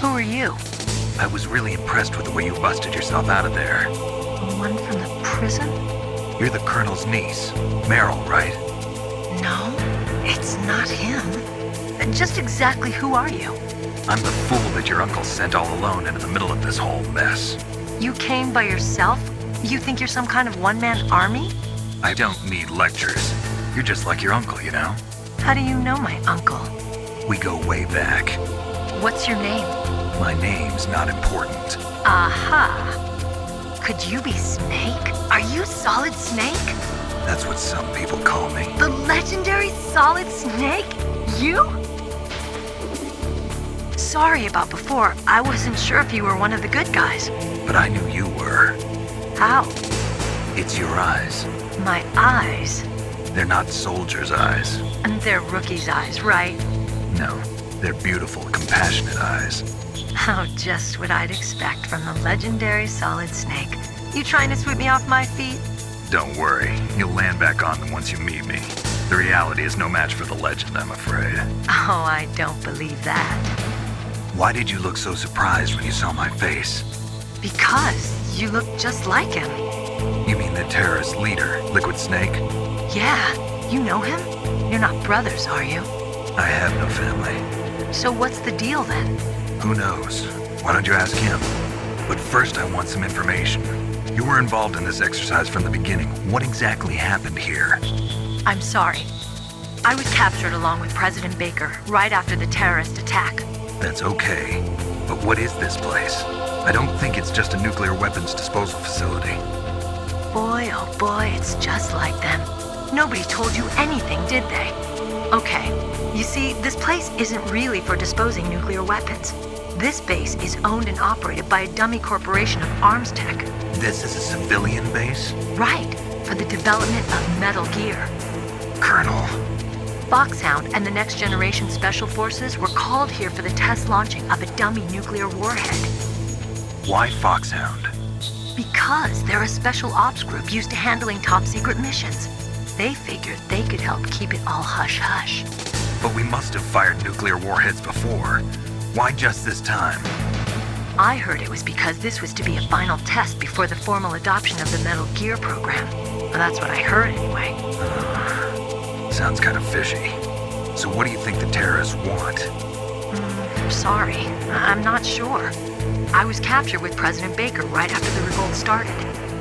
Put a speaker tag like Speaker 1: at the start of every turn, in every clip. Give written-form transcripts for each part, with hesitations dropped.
Speaker 1: are you?
Speaker 2: I was really impressed with the way you busted yourself out of there.
Speaker 1: The one from the prison?
Speaker 2: You're the Colonel's niece, Maryl, right?
Speaker 1: No, it's not him. Just exactly who are you?
Speaker 2: I'm the fool that your uncle sent all alone into the middle of this whole mess.
Speaker 1: You came by yourself? You think you're some kind of one-man army?
Speaker 2: I don't need lectures. You're just like your uncle, you know?
Speaker 1: How do you know my uncle?
Speaker 2: We go way back.
Speaker 1: What's your name?
Speaker 2: My name's not important.
Speaker 1: Aha. Could you be Snake? Are you Solid Snake?
Speaker 2: That's what some people call me.
Speaker 1: The legendary Solid Snake? You? Sorry about before. I wasn't sure if you were one of the good guys.
Speaker 2: But I knew you were.
Speaker 1: How?
Speaker 2: It's your eyes.
Speaker 1: My eyes?
Speaker 2: They're not soldiers' eyes.
Speaker 1: And they're rookies' eyes, right?
Speaker 2: No, they're beautiful, compassionate eyes.
Speaker 1: Oh, just what I'd expect from the legendary Solid Snake. You trying to sweep me off my feet?
Speaker 2: Don't worry, you'll land back on them once you meet me. The reality is no match for the legend, I'm afraid.
Speaker 1: Oh, I don't believe that.
Speaker 2: Why did you look so surprised when you saw my face?
Speaker 1: Because you look just like him.
Speaker 2: You mean the terrorist leader, Liquid Snake?
Speaker 1: Yeah, you know him? You're not brothers, are you?
Speaker 2: I have no family.
Speaker 1: So what's the deal then?
Speaker 2: Who knows? Why don't you ask him? But first I want some information. You were involved in this exercise from the beginning. What exactly happened here?
Speaker 1: I'm sorry. I was captured along with President Baker right after the terrorist attack.
Speaker 2: That's okay. But what is this place? I don't think it's just a nuclear weapons disposal facility.
Speaker 1: Boy, oh boy, it's just like them. Nobody told you anything, did they? Okay, you see, this place isn't really for disposing nuclear weapons. This base is owned and operated by a dummy corporation of arms tech.
Speaker 2: This is a civilian base?
Speaker 1: Right, for the development of Metal Gear.
Speaker 2: Colonel.
Speaker 1: Foxhound and the Next Generation Special Forces were called here for the test launching of a dummy nuclear warhead.
Speaker 2: Why Foxhound?
Speaker 1: Because they're a special ops group used to handling top-secret missions. They figured they could help keep it all hush-hush.
Speaker 2: But we must have fired nuclear warheads before. Why just this time?
Speaker 1: I heard it was because this was to be a final test before the formal adoption of the Metal Gear program. Well, that's what I heard anyway.
Speaker 2: Sounds kind of fishy. So what do you think the terrorists want?
Speaker 1: Sorry, I'm not sure. I was captured with President Baker right after the revolt started.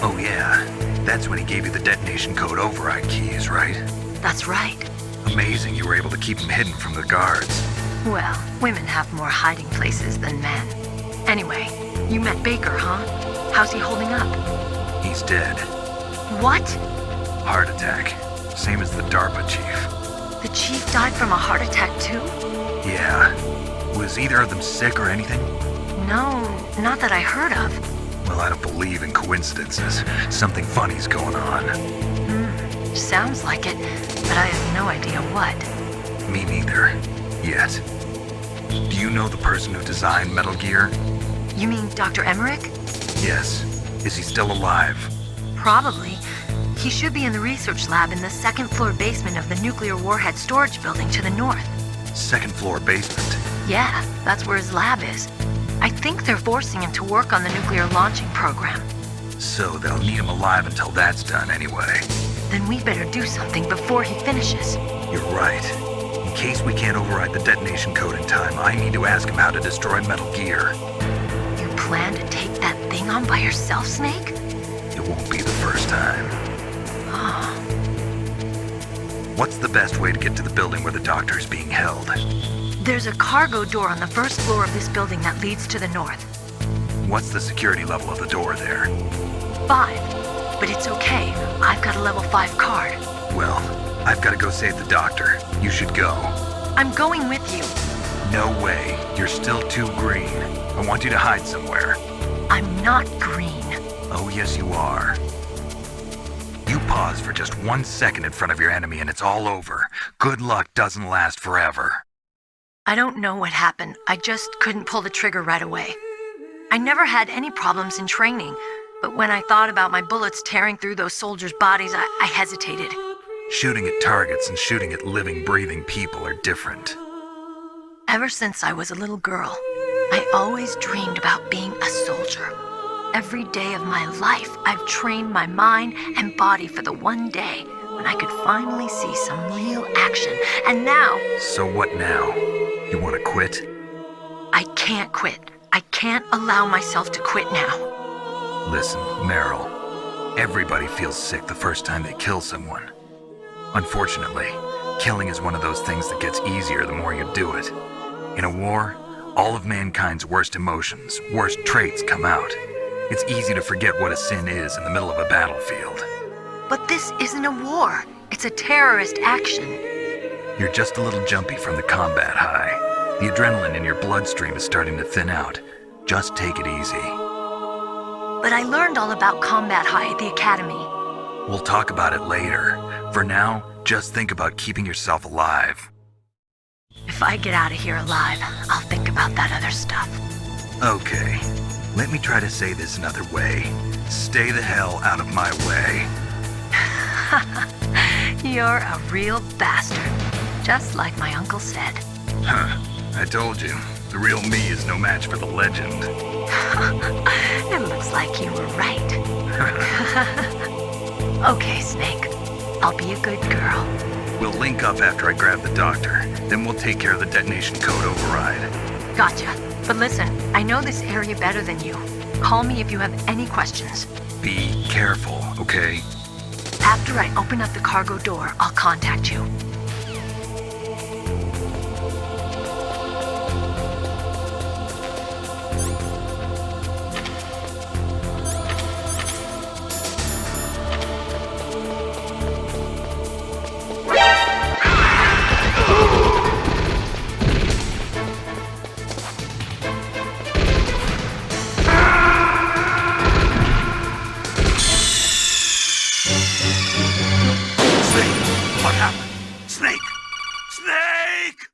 Speaker 2: Oh yeah, that's when he gave you the detonation code override keys, right?
Speaker 1: That's right.
Speaker 2: Amazing you were able to keep him hidden from the guards.
Speaker 1: Well, women have more hiding places than men. Anyway, you met Baker, huh? How's he holding up?
Speaker 2: He's dead.
Speaker 1: What?
Speaker 2: Heart attack. Same as the DARPA chief.
Speaker 1: The chief died from a heart attack too?
Speaker 2: Yeah. Was either of them sick or anything?
Speaker 1: No, not that I heard of.
Speaker 2: Well, I don't believe in coincidences. Something funny's going on.
Speaker 1: Sounds like it, but I have no idea what.
Speaker 2: Me neither. Yet. Do you know the person who designed Metal Gear?
Speaker 1: You mean Dr. Emmerich?
Speaker 2: Yes. Is he still alive?
Speaker 1: Probably. He should be in the research lab in the second-floor basement of the nuclear warhead storage building to the north.
Speaker 2: Second floor basement?
Speaker 1: Yeah, that's where his lab is. I think they're forcing him to work on the nuclear launching program.
Speaker 2: So they'll need him alive until that's done anyway.
Speaker 1: Then we better do something before he finishes.
Speaker 2: You're right. In case we can't override the detonation code in time, I need to ask him how to destroy Metal Gear.
Speaker 1: You plan to take that thing on by yourself, Snake?
Speaker 2: It won't be the first time.
Speaker 1: Oh.
Speaker 2: What's the best way to get to the building where the doctor is being held?
Speaker 1: There's a cargo door on the first floor of this building that leads to the north.
Speaker 2: What's the security level of the door there?
Speaker 1: 5. But it's okay. I've got a level 5 card.
Speaker 2: Well, I've got to go save the doctor. You should go.
Speaker 1: I'm going with you.
Speaker 2: No way. You're still too green. I want you to hide somewhere.
Speaker 1: I'm not green.
Speaker 2: Oh, yes, you are. You pause for just 1 second in front of your enemy and it's all over. Good luck doesn't last forever.
Speaker 1: I don't know what happened. I just couldn't pull the trigger right away. I never had any problems in training, but when I thought about my bullets tearing through those soldiers' bodies, I hesitated.
Speaker 2: Shooting at targets and shooting at living, breathing people are different.
Speaker 1: Ever since I was a little girl, I always dreamed about being a soldier. Every day of my life, I've trained my mind and body for the one day when I could finally see some real action. And now...
Speaker 2: So what now? You want to quit?
Speaker 1: I can't quit. I can't allow myself to quit now.
Speaker 2: Listen, Meryl, everybody feels sick the first time they kill someone. Unfortunately, killing is one of those things that gets easier the more you do it. In a war, all of mankind's worst emotions, worst traits come out. It's easy to forget what a sin is in the middle of a battlefield.
Speaker 1: But this isn't a war. It's a terrorist action.
Speaker 2: You're just a little jumpy from the combat high. The adrenaline in your bloodstream is starting to thin out. Just take it easy.
Speaker 1: But I learned all about combat high at the academy.
Speaker 2: We'll talk about it later. For now, just think about keeping yourself alive.
Speaker 1: If I get out of here alive, I'll think about that other stuff.
Speaker 2: Okay, let me try to say this another way. Stay the hell out of my way.
Speaker 1: You're a real bastard, just like my uncle said.
Speaker 2: Huh, I told you, the real me is no match for the legend.
Speaker 1: It looks like you were right. Okay, Snake, I'll be a good girl.
Speaker 2: We'll link up after I grab the doctor, then we'll take care of the detonation code override.
Speaker 1: Gotcha. But listen, I know this area better than you. Call me if you have any questions.
Speaker 2: Be careful, okay?
Speaker 1: After I open up the cargo door, I'll contact you.
Speaker 2: What happened? Snake! Snake!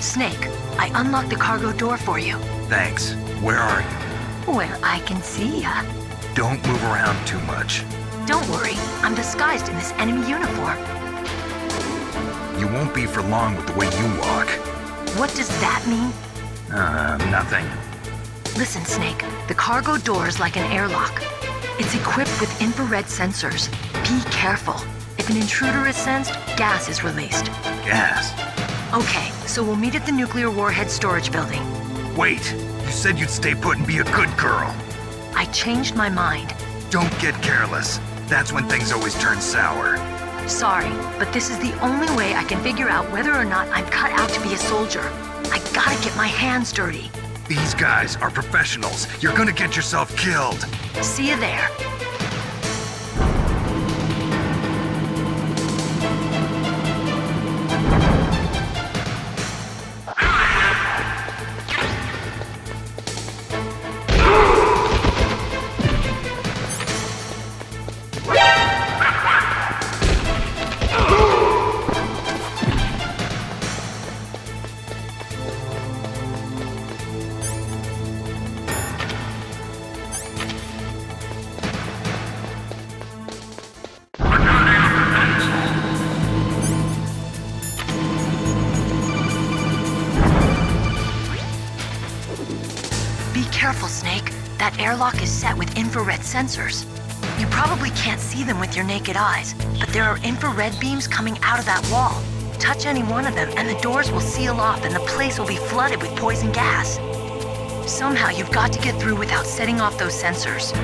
Speaker 1: Snake, I unlocked the cargo door for you.
Speaker 2: Thanks. Where are you?
Speaker 1: Where I can see ya.
Speaker 2: Don't move around too much.
Speaker 1: Don't worry, I'm disguised in this enemy uniform.
Speaker 2: You won't be for long with the way you walk.
Speaker 1: What does that mean?
Speaker 2: Nothing.
Speaker 1: Listen, Snake, the cargo door is like an airlock. It's equipped with infrared sensors. Be careful. If an intruder is sensed, gas is released.
Speaker 2: Gas?
Speaker 1: Okay, so we'll meet at the nuclear warhead storage building.
Speaker 2: Wait, you said you'd stay put and be a good girl.
Speaker 1: I changed my mind.
Speaker 2: Don't get careless. That's when things always turn sour.
Speaker 1: Sorry, but this is the only way I can figure out whether or not I'm cut out to be a soldier. I gotta get my hands dirty.
Speaker 2: These guys are professionals. You're gonna get yourself killed.
Speaker 1: See you there. careful, Snake. That airlock is set with infrared sensors. You probably can't see them with your naked eyes, but there are infrared beams coming out of that wall. Touch any one of them and the doors will seal off and the place will be flooded with poison gas. Somehow you've got to get through without setting off those sensors.